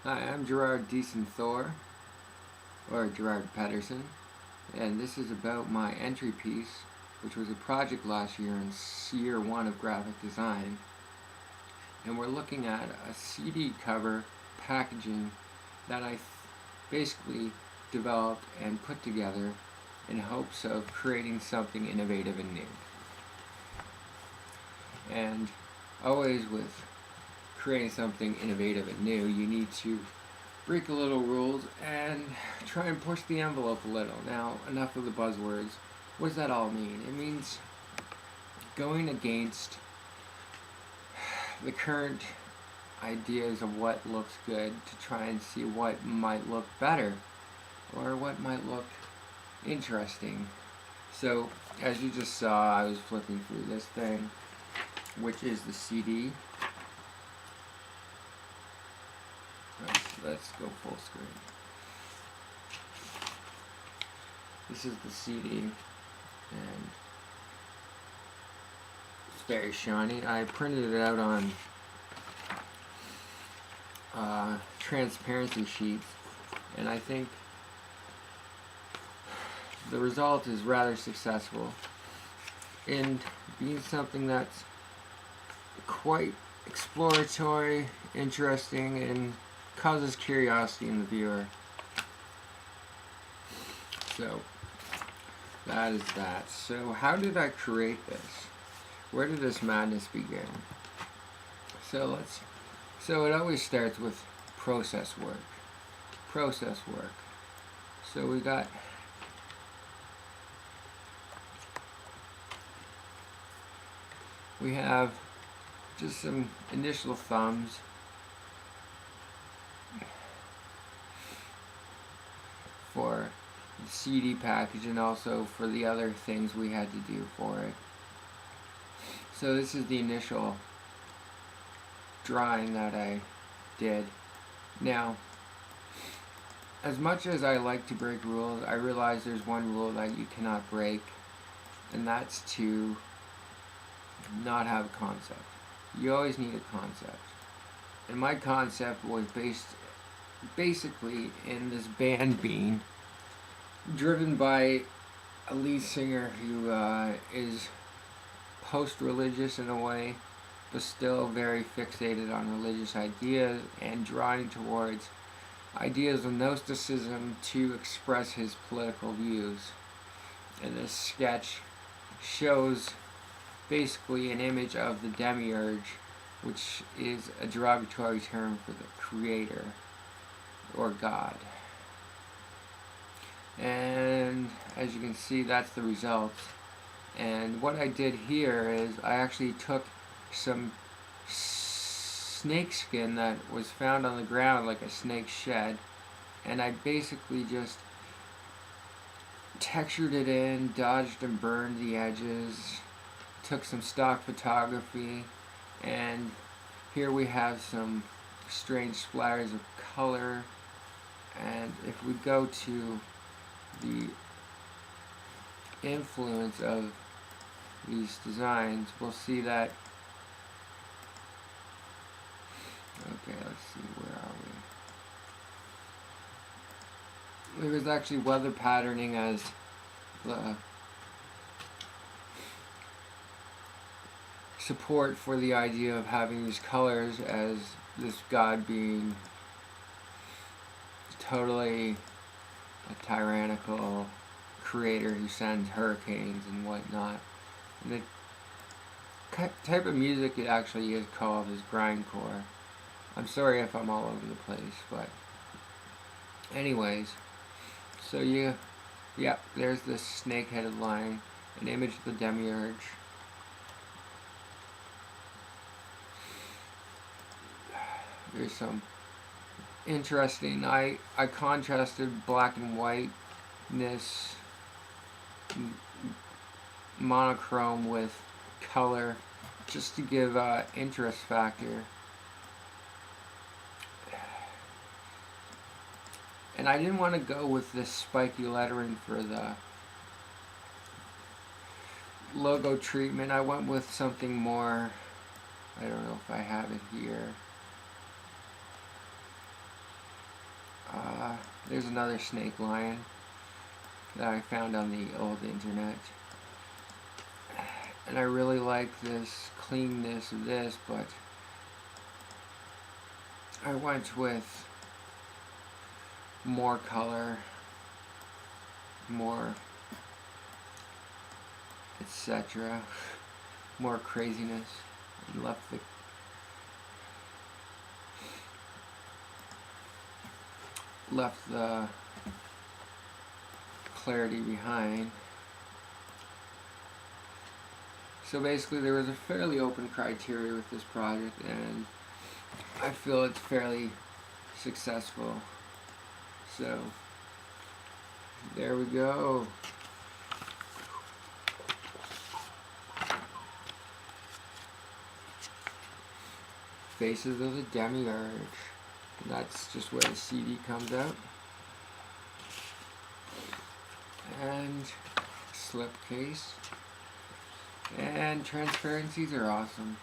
Hi, I'm Gerard Deason Thor, or Gerard Pedersen, and this is about my entry piece, which was a project last year in year one of graphic design. And we're looking at a CD cover packaging that I basically developed and put together in hopes of creating something innovative and new. And always with creating something innovative and new, you need to break a little rules and try and push the envelope a little. Now, enough of the buzzwords. What does that all mean? It means going against the current ideas of what looks good to try and see what might look better or what might look interesting. So, as you just saw, I was flipping through this thing, which is the CD. Let's go full screen. This is the CD, and it's very shiny. I printed it out on transparency sheets, and I think the result is rather successful in being something that's quite exploratory, interesting, and causes curiosity in the viewer. So that is that. So how did I create this? Where did this madness begin? So it always starts with process work. Process work. So we have just some initial thumbs. For the CD package and also for the other things we had to do for it. So this is the initial drawing that I did. Now, as much as I like to break rules, I realize there's one rule that you cannot break, and that's to not have a concept. You always need a concept. And my concept was basically in this band being driven by a lead singer who is post-religious in a way, but still very fixated on religious ideas and drawing towards ideas of Gnosticism to express his political views. And this sketch shows basically an image of the Demiurge, which is a derogatory term for the creator or God. And as you can see, that's the result. And what I did here is I actually took some snake skin that was found on the ground like a snake shed, and I basically just textured it in, dodged and burned the edges, took some stock photography, and here we have some strange splatters of color. And if we go to the influence of these designs, we'll see that, okay, let's see, where are we? There was actually weather patterning as the support for the idea of having these colors as this God being totally a tyrannical creator who sends hurricanes and whatnot. And the type of music it actually is called is grindcore. I'm sorry if I'm all over the place, but anyways, so there's this snake-headed line, an image of the Demiurge. There's some interesting, I contrasted black and whiteness, monochrome with color, just to give interest factor. And I didn't want to go with this spiky lettering for the logo treatment. I went with something more, I don't know if I have it here. There's another snake lion that I found on the old internet. And I really like this cleanness of this, but I went with more color, more etc., more craziness, and left the clarity behind. So basically there was a fairly open criteria with this project, and I feel it's fairly successful. So there we go. Faces of the Demiurge. And that's just where the CD comes out. And slipcase. And transparencies are awesome.